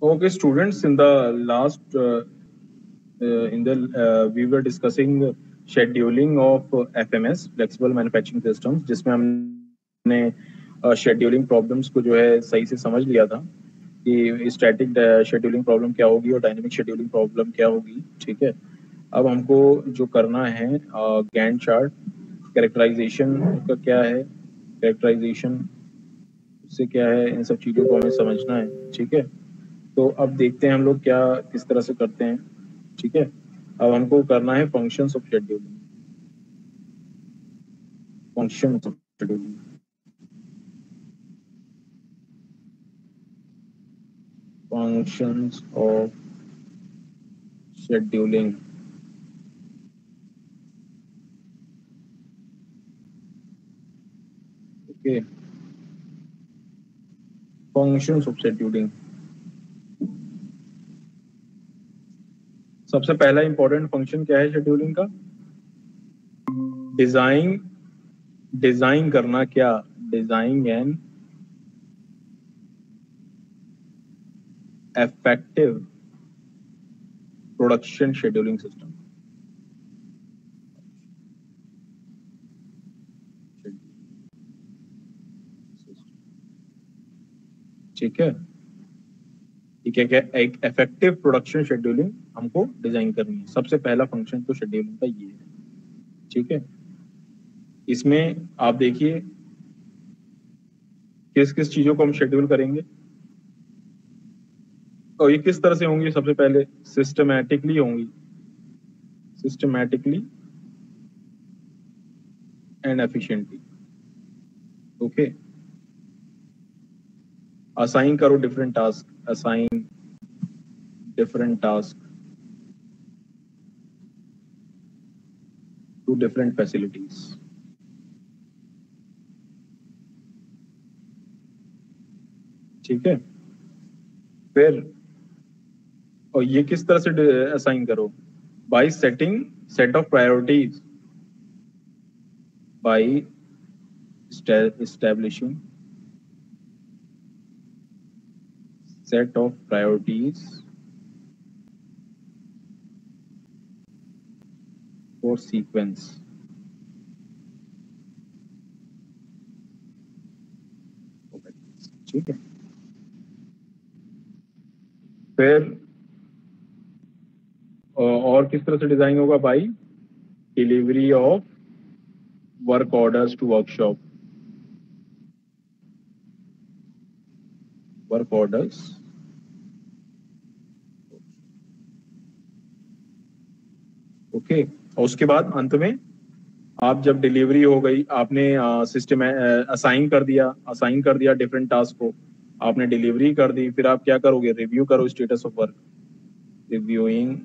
Okay, students, in the last we were discussing scheduling of FMS, flexible manufacturing systems, जिसमें हमने scheduling problems को जो है सही से समझ लिया था कि स्टैटिक शेड्यूलिंग प्रॉब्लम क्या होगी और डायनेमिक शेड्यूलिंग प्रॉब्लम क्या होगी। ठीक है, अब हमको जो करना है गैंट चार्ट कैरेक्टराइजेशन का क्या है, कैरेक्टराइजेशन उससे क्या है, इन सब चीज़ों को हमें समझना है। ठीक है, तो अब देखते हैं हम लोग क्या किस तरह से करते हैं। ठीक है, अब हमको करना है functions of scheduling, functions of scheduling, functions of scheduling. Okay, functions of scheduling. सबसे पहला इंपॉर्टेंट फंक्शन क्या है शेड्यूलिंग का? डिजाइन, डिजाइन करना क्या, design and effective production scheduling system। ठीक है, ठीक है, क्या एक इफेक्टिव प्रोडक्शन शेड्यूलिंग हमको डिजाइन करनी है। सबसे पहला फंक्शन तो शेड्यूलिंग का ये है। ठीक है, इसमें आप देखिए किस किस चीजों को हम शेड्यूल करेंगे और ये किस तरह से होंगी। सबसे पहले सिस्टमैटिकली होंगी, systematically and efficiently. Okay, assign करो different task, assign different task to different facilities. ठीक है, फिर और ये किस तरह से असाइन करो? By setting set of priorities, by establishing set of priorities for sequence। ठीक है, फिर और किस तरह से डिजाइन होगा? By delivery of work orders to workshop, work orders. Okay, और उसके बाद अंत में आप जब डिलीवरी हो गई, आपने सिस्टम असाइन कर दिया, असाइन कर दिया डिफरेंट टास्क को, आपने डिलीवरी कर दी, फिर आप क्या करोगे? रिव्यू करो status of work, reviewing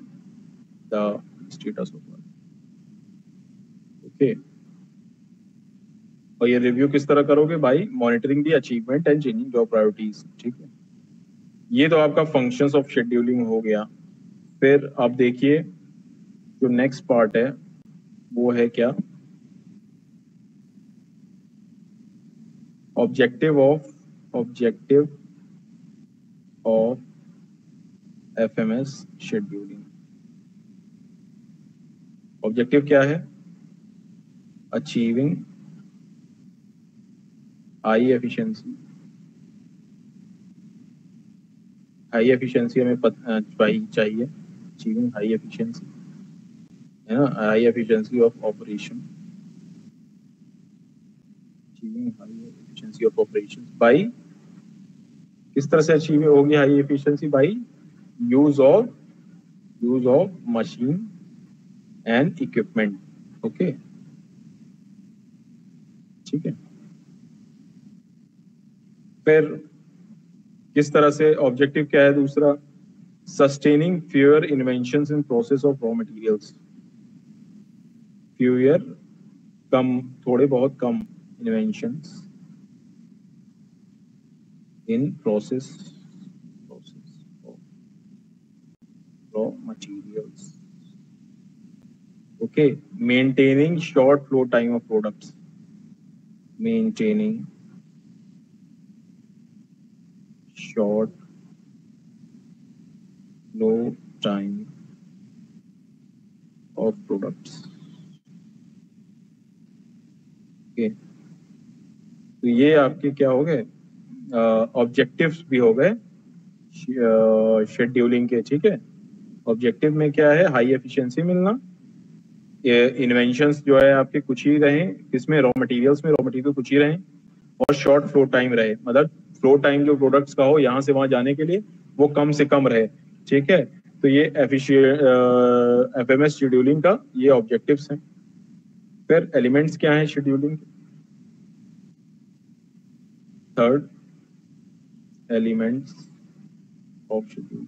the status of work. Okay, और ये रिव्यू किस तरह करोगे? By monitoring the achievement and changing job priorities. ठीक है, ये तो आपका फंक्शंस ऑफ शेड्यूलिंग हो गया। फिर आप देखिए जो नेक्स्ट पार्ट है वो है क्या? Objective of FMS scheduling. Objective क्या है? Achieving high efficiency, high efficiency हमें चाहिए, अचीविंग हाई एफिशिएंसी, है ना, high efficiency of operation, achieving high efficiency of operation by, किस तरह से अचीव होगी high efficiency? By use of machine and equipment. Okay, ठीक है, फिर किस तरह से ऑब्जेक्टिव क्या है दूसरा? Sustaining fewer inventions in process of raw materials, fewer कम, थोड़े बहुत कम inventions in process of raw materials. Okay, maintaining short flow time of products, maintaining short low time of products. Okay, तो ये आपके क्या हो गए, ऑब्जेक्टिव्स भी हो गए शेड्यूलिंग के। ठीक है, ऑब्जेक्टिव में क्या है, हाई एफिशिएंसी मिलना, इन्वेंशंस जो है आपके कुछ ही रहें, किसमें, रॉ मटेरियल कुछ ही रहें, और शॉर्ट फ्लो टाइम रहे, मतलब फ्लो टाइम जो प्रोडक्ट्स का हो यहाँ से वहां जाने के लिए वो कम से कम रहे। ठीक है, तो ये एफएमएस शेड्यूलिंग का ये ऑब्जेक्टिव्स हैं। फिर एलिमेंट्स क्या है scheduling, third elements of schedule.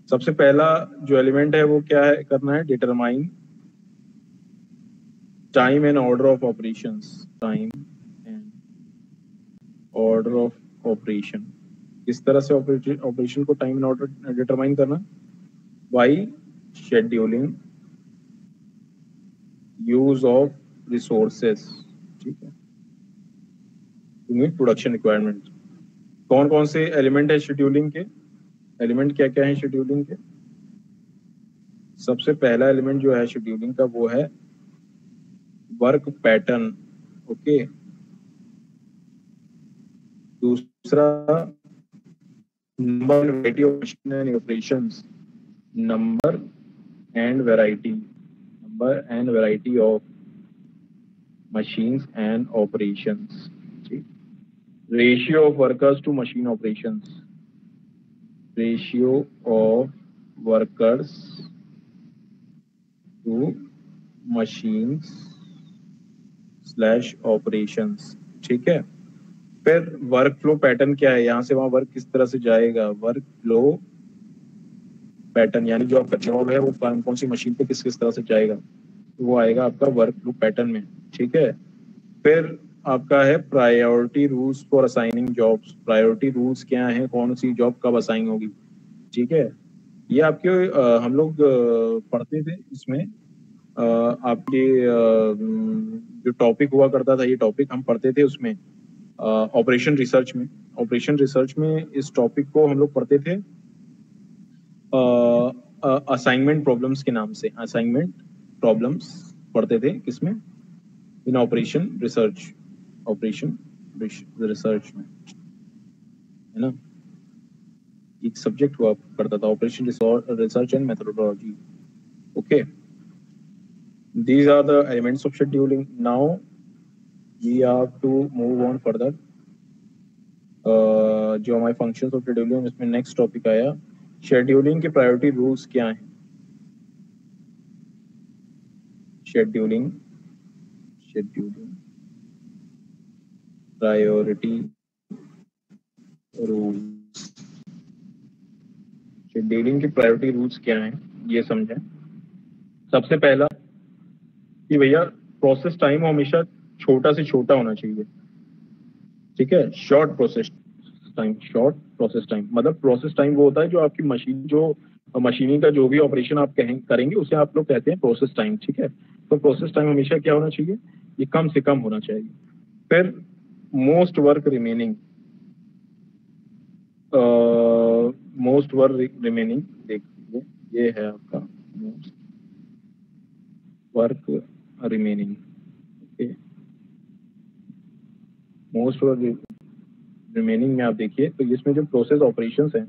सबसे पहला जो एलिमेंट है वो क्या है करना है, determine time and order of operations. Time and order of operation, किस तरह से ऑपरेशन को टाइम एंड ऑर्डर डिटरमाइन करना, by scheduling use of resources. ठीक है, टू मीट प्रोडक्शन रिक्वायरमेंट। कौन कौन से एलिमेंट है शेड्यूलिंग के, एलिमेंट क्या क्या है शेड्यूलिंग के। सबसे पहला एलिमेंट जो है शेड्यूलिंग का वो है वर्क पैटर्न। ओके, दूसरा number variety of machine and operations, number and variety of machines and operations. Ratio of workers to machine operations, ratio of workers to machines slash operations. ठीक है, फिर work flow pattern क्या है, यहाँ से वहां work किस तरह से जाएगा, वर्क फ्लो पैटर्न यानी जो आपका जॉब है वो कौन सी मशीन पे किस किस तरह से जाएगा, वो आएगा आपका वर्क फ्लो पैटर्न में। ठीक है, फिर आपका है priority rules for assigning jobs. Priority rules क्या हैं, कौन सी जॉब कब असाइन होगी। ठीक है, ये आपके हम लोग पढ़ते थे इसमें, आपके जो टॉपिक हुआ करता था, ये टॉपिक हम पढ़ते थे उसमें ऑपरेशन रिसर्च में। ऑपरेशन रिसर्च में इस टॉपिक को हम लोग पढ़ते थे असाइनमेंट प्रॉब्लम्स के नाम से। असाइनमेंट प्रॉब्लम्स पढ़ते थे किसमें, इन ऑपरेशन रिसर्च, ऑपरेशन रिसर्च में, है ना, एक सब्जेक्ट हुआ करता था operation research and methodology. Okay, these are the elements of scheduling. Now we have to move on further. जो हमारे फंक्शंस ऑफ शेड्यूलिंग, इसमें नेक्स्ट टॉपिक आया शेड्यूलिंग के प्रायोरिटी रूल्स क्या हैं। शेड्यूलिंग प्रायोरिटी रूल्स, शेड्यूलिंग के प्रायोरिटी रूल्स क्या हैं ये समझें। सबसे पहला कि भैया प्रोसेस टाइम हमेशा छोटा से छोटा होना चाहिए। ठीक है, शॉर्ट प्रोसेस टाइम मतलब प्रोसेस टाइम वो होता है जो आपकी मशीन, जो मशीनिंग का जो भी ऑपरेशन आप करेंगे उसे आप लोग कहते हैं प्रोसेस टाइम। ठीक है, तो प्रोसेस टाइम हमेशा क्या होना चाहिए, ये कम से कम होना चाहिए। फिर मोस्ट वर्क रिमेनिंग, देखिए ये है आपका most work remaining. Okay, most work remaining में आप देखिए तो इसमें जो प्रोसेस ऑपरेशंस हैं,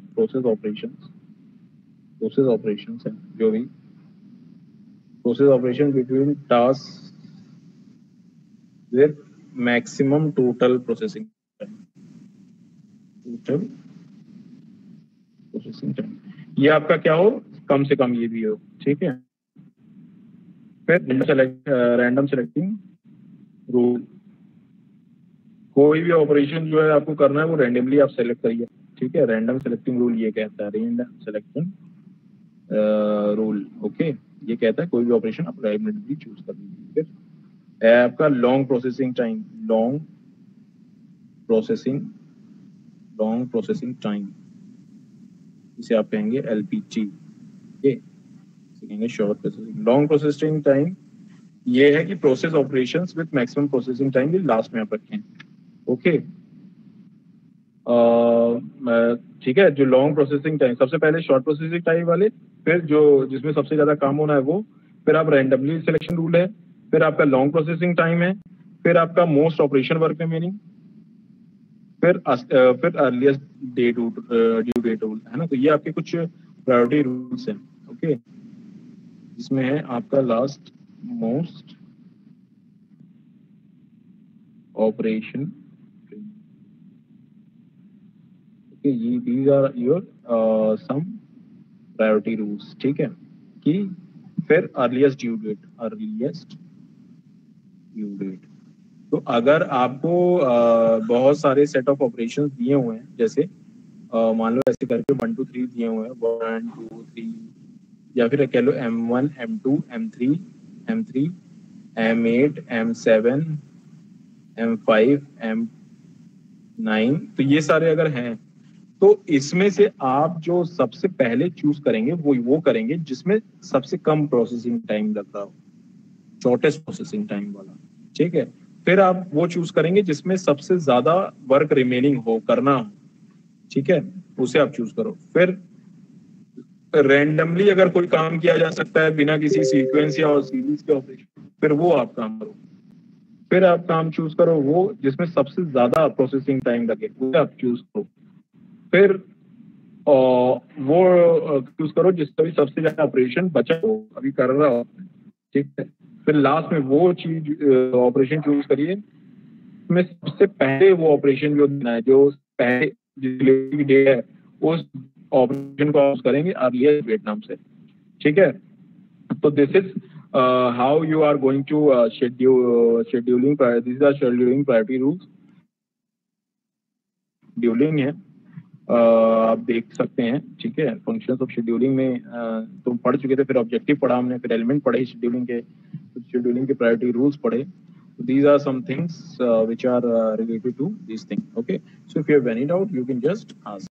जो भी process operation between task with maximum total processing time, ये आपका क्या हो, कम से कम ये भी हो। ठीक है, फिर रैंडम सेलेक्टिंग रूल, कोई भी ऑपरेशन जो है आपको करना है वो रैंडमली आप सेलेक्ट करिए। ठीक है, रैंडम सेलेक्टिंग रूल ये कहता है, रैंडम सेलेक्शन रूल। ओके, ये कहता है कोई भी ऑपरेशन आप रैंडमली चूज कर लीजिए। फिर है आपका लॉन्ग प्रोसेसिंग टाइम, इसे आप कहेंगे LPT। ओके, इसे कहेंगे short processing. Long processing time ये है कि process operations with maximum processing time भी लास्ट में आप रखें। ओके, ठीक है। जो लॉन्ग प्रोसेसिंग टाइम, सबसे पहले शॉर्ट प्रोसेसिंग टाइम वाले, फिर जो जिसमें सबसे ज्यादा काम होना है वो, फिर आप रैंडमली सिलेक्शन रूल है, फिर आपका लॉन्ग प्रोसेसिंग टाइम है, फिर आपका मोस्ट ऑपरेशन वर्क रिमेनिंग, फिर अर्लीस्ट ड्यू डेट रूल है ना। तो ये आपके कुछ प्रायोरिटी रूल्स हैं। ओके, इसमें है आपका लास्ट मोस्ट ऑपरेशन, ये these are your some priority rules, ठीक है। कि फिर earliest due date, earliest due date. तो अगर आपको बहुत सारे सेट ऑफ ऑपरेशंस दिए हुए हैं, जैसे मान लो ऐसे करके 1 2 3 दिए हुए हैं, 1 2 3, या फिर कह लो M1 M2 M3 M3 M8 M7 M5 M9, तो ये सारे अगर हैं, तो इसमें से आप जो सबसे पहले चूज करेंगे वो करेंगे जिसमें सबसे कम प्रोसेसिंग टाइम लग रहा हो, शॉर्टेस्ट प्रोसेसिंग टाइम वाला, ठीक है। फिर आप वो चूज करेंगे जिसमें सबसे ज्यादा वर्क रिमेनिंग हो, करना हो, ठीक है, उसे आप चूज करो। फिर रैंडमली अगर कोई काम किया जा सकता है बिना किसी सीक्वेंस या सीरीज के ऑपरेशन, फिर वो आप काम करो। फिर आप काम चूज करो वो जिसमें सबसे ज्यादा प्रोसेसिंग टाइम लगे, वो आप चूज करो। फिर वो चूज करो जिसका भी सबसे ज्यादा ऑपरेशन बचा हो, अभी कर रहा हो, ठीक है। फिर लास्ट में वो चीज ऑपरेशन चूज करिए में सबसे पहले वो ऑपरेशन जो देना है, जो पहले डिलीवरी की डेट है, उस ऑपरेशन को यूज करेंगे अर्लीस्ट डेट नाम से, ठीक है। तो this is how you are going to scheduling, this are scheduling priority rules. Scheduling है, आप देख सकते हैं, ठीक है। फंक्शंस ऑफ शेड्यूलिंग में तो पढ़ चुके थे, फिर ऑब्जेक्टिव पढ़ा हमने, फिर एलिमेंट पढ़े शेड्यूलिंग के, शेड्यूलिंग के प्रायोरिटी रूल्स पढ़े। These are some things which are related to these things. Okay, so if you have any doubt, you can just ask.